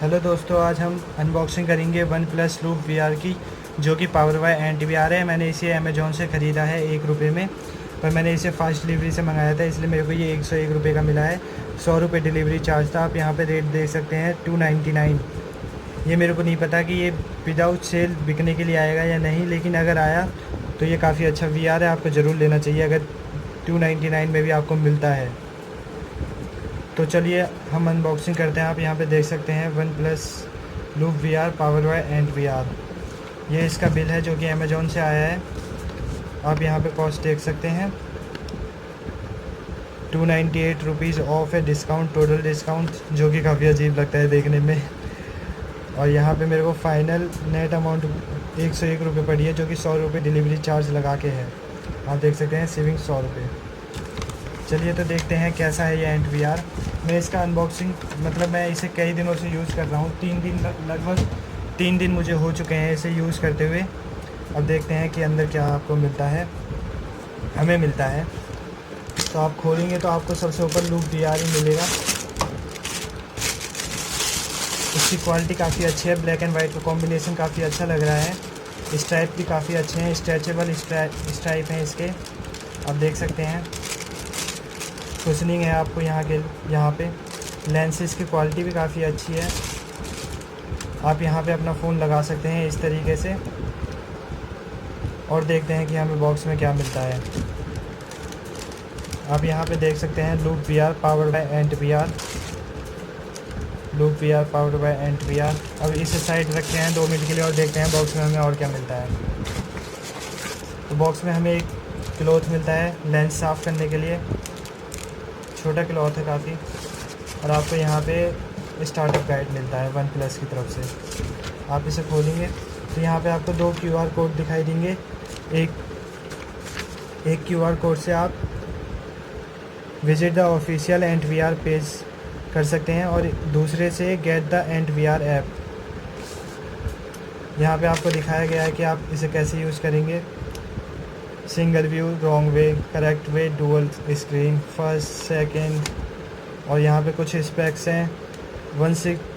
Hello दोस्तों, आज हम अनबॉक्सिंग करेंगे वन प्लस लूप VR की, जो कि पावर बाय एंटी VR है। मैंने इसे अमेज़ॉन से ख़रीदा है 1 रुपये में, पर मैंने इसे फास्ट डिलीवरी से मंगाया था, इसलिए मेरे को ये 101 रुपये का मिला है। 100 रुपये डिलीवरी चार्ज था। आप यहाँ पे रेट देख सकते हैं 299। ये मेरे को नहीं पता कि ये विदाउट सेल बिकने के लिए आएगा या नहीं, लेकिन अगर आया तो ये काफ़ी अच्छा VR है, आपको ज़रूर लेना चाहिए अगर 299 में भी आपको मिलता है। तो चलिए हम अनबॉक्सिंग करते हैं। आप यहाँ पे देख सकते हैं one plus loop VR power bye and VR। ये इसका बिल है जो कि अमेज़ॉन से आया है। आप यहाँ पे कॉस्ट देख सकते हैं 298 रुपीज़ ऑफ है, डिस्काउंट, टोटल डिस्काउंट, जो कि काफ़ी अजीब लगता है देखने में। और यहाँ पे मेरे को फ़ाइनल नेट अमाउंट 101 रुपये पड़ी है, जो कि 100 रुपये डिलीवरी चार्ज लगा के है। आप देख सकते हैं सेविंग 100 रुपये। चलिए तो देखते हैं कैसा है ये एंट VR। मैं इसका अनबॉक्सिंग मैं इसे कई दिनों से यूज़ कर रहा हूँ, 3 दिन, लगभग 3 दिन मुझे हो चुके हैं इसे यूज़ करते हुए। अब देखते हैं कि अंदर क्या आपको मिलता है, हमें मिलता है। तो आप खोलेंगे तो आपको सबसे ऊपर लूप VR ही मिलेगा। इसकी क्वालिटी काफ़ी अच्छी है, ब्लैक एंड वाइट का कॉम्बिनेशन काफ़ी अच्छा लग रहा है। स्ट्राइप भी काफ़ी अच्छे हैं, स्ट्रेचेबल स्ट्राइप हैं इसके, आप देख सकते हैं। कुशनिंग है आपको यहाँ पे लेंसेज की क्वालिटी भी काफ़ी अच्छी है। आप यहाँ पे अपना फ़ोन लगा सकते हैं इस तरीके से। और देखते हैं कि हमें बॉक्स में क्या मिलता है। आप यहाँ पे देख सकते हैं loop VR powered by ant VR, loop VR powered by ant VR। अब इसे साइड रखते हैं 2 मिनट के लिए और देखते हैं बॉक्स में हमें और क्या मिलता है। तो बॉक्स में हमें एक क्लॉथ मिलता है लेंस साफ़ करने के लिए, छोटा क्लॉथ है काफ़ी। और आपको यहाँ पे स्टार्टअप गाइड मिलता है वन प्लस की तरफ से। आप इसे खोलेंगे तो यहाँ पे आपको 2 QR कोड दिखाई देंगे। एक QR कोड से आप visit the official ant VR page कर सकते हैं, और दूसरे से get the ant VR app. यहाँ पे आपको दिखाया गया है कि आप इसे कैसे यूज़ करेंगे। Single view, wrong way, correct way, dual screen, first, second. और यहाँ पे कुछ स्पेक्स हैं।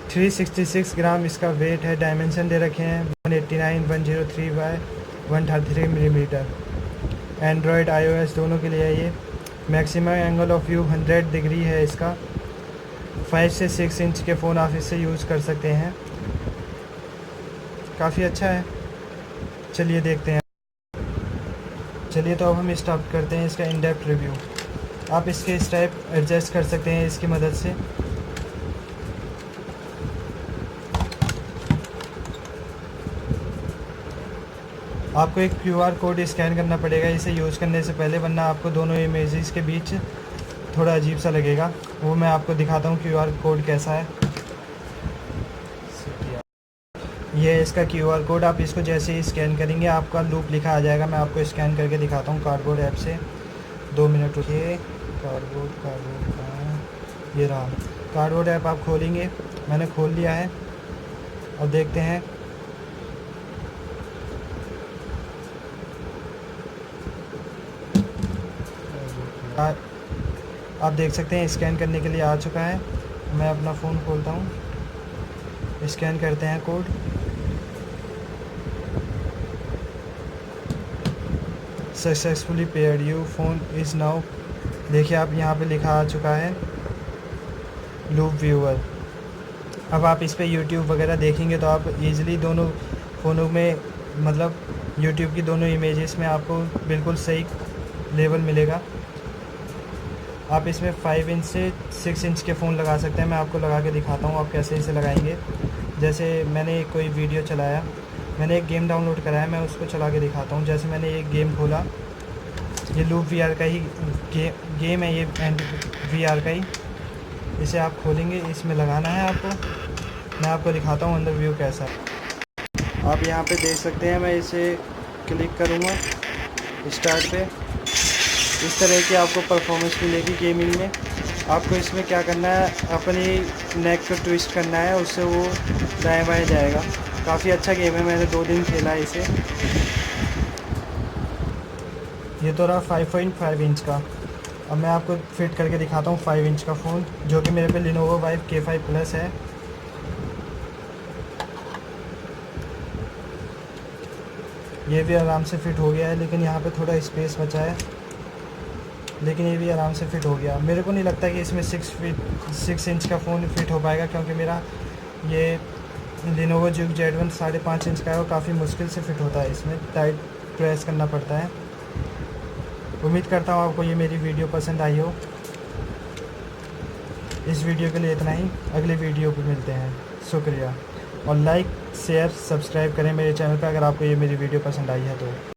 366 ग्राम इसका वेट है। डायमेंशन दे रखे हैं 189, 103 बाय 133 मिलीमीटर। एंड्रॉयड iOS दोनों के लिए है ये। Maximum angle of view 100 degree है इसका। 5 से 6 इंच के फ़ोन आप इससे यूज़ कर सकते हैं, काफ़ी अच्छा है। चलिए देखते हैं। चलिए तो अब हम स्टार्ट करते हैं इसका इन डेप्थ रिव्यू। आप इसके स्ट्राइप एडजस्ट कर सकते हैं इसकी मदद से। आपको एक QR कोड स्कैन करना पड़ेगा इसे यूज़ करने से पहले, वरना आपको दोनों इमेजेस के बीच थोड़ा अजीब सा लगेगा। वो मैं आपको दिखाता हूँ QR कोड कैसा है। ये है इसका QR कोड। आप इसको जैसे ही स्कैन करेंगे आपका लूप लिखा आ जाएगा। मैं आपको स्कैन करके दिखाता हूँ कार्डबोर्ड ऐप से। 2 मिनट रुकिए। कार्डबोर्ड कहाँ है? ये रहा कार्डबोर्ड ऐप। आप खोलेंगे, मैंने खोल लिया है। अब देखते हैं। आप देख सकते हैं स्कैन करने के लिए आ चुका है। मैं अपना फ़ोन खोलता हूँ, स्कैन करते हैं code. Successfully paired, you phone is now. देखिए आप यहाँ पे लिखा आ चुका है लूप व्यूअर। अब आप इस पे यूट्यूब वगैरह देखेंगे तो आप इजीली दोनों फ़ोनों में यूट्यूब की दोनों इमेजेस में आपको बिल्कुल सही लेवल मिलेगा। आप इसमें 5 इंच से 6 इंच के फ़ोन लगा सकते हैं। मैं आपको लगा के दिखाता हूँ आप कैसे इसे लगाएंगे। जैसे मैंने कोई वीडियो चलाया, मैंने एक गेम डाउनलोड करा है, मैं उसको चला के दिखाता हूँ। जैसे मैंने एक गेम खोला, ये लूप VR का ही गेम है, ये एंड VR का ही। इसे आप खोलेंगे, इसमें लगाना है आपको। मैं आपको दिखाता हूँ अंदर व्यू कैसा है। आप यहाँ पे देख सकते हैं, मैं इसे क्लिक करूँगा स्टार्ट पे। इस तरह की आपको परफॉर्मेंस मिलेगी गेमिंग में। आपको इसमें क्या करना है, अपनी नेक को ट्विस्ट करना है, उससे वो दाएँ बाएँ जाएगा। काफ़ी अच्छा गेम है, मैंने 2 दिन खेला है इसे। ये तो रहा 5.5 इंच का। अब मैं आपको फिट करके दिखाता हूँ 5 इंच का फ़ोन, जो कि मेरे पे Lenovo Vive K5 Plus है। ये भी आराम से फ़िट हो गया है, लेकिन यहाँ पे थोड़ा स्पेस बचा है, लेकिन ये भी आराम से फ़िट हो गया। मेरे को नहीं लगता कि इसमें 6 इंच का फ़ोन फ़िट हो पाएगा, क्योंकि मेरा ये Lenovo Juke Z1 5.5 इंच का है और काफ़ी मुश्किल से फ़िट होता है, इसमें टाइट प्रेस करना पड़ता है। उम्मीद करता हूँ आपको ये मेरी वीडियो पसंद आई हो। इस वीडियो के लिए इतना ही, अगले वीडियो पे मिलते हैं। शुक्रिया, और लाइक शेयर सब्सक्राइब करें मेरे चैनल पर अगर आपको ये मेरी वीडियो पसंद आई है तो।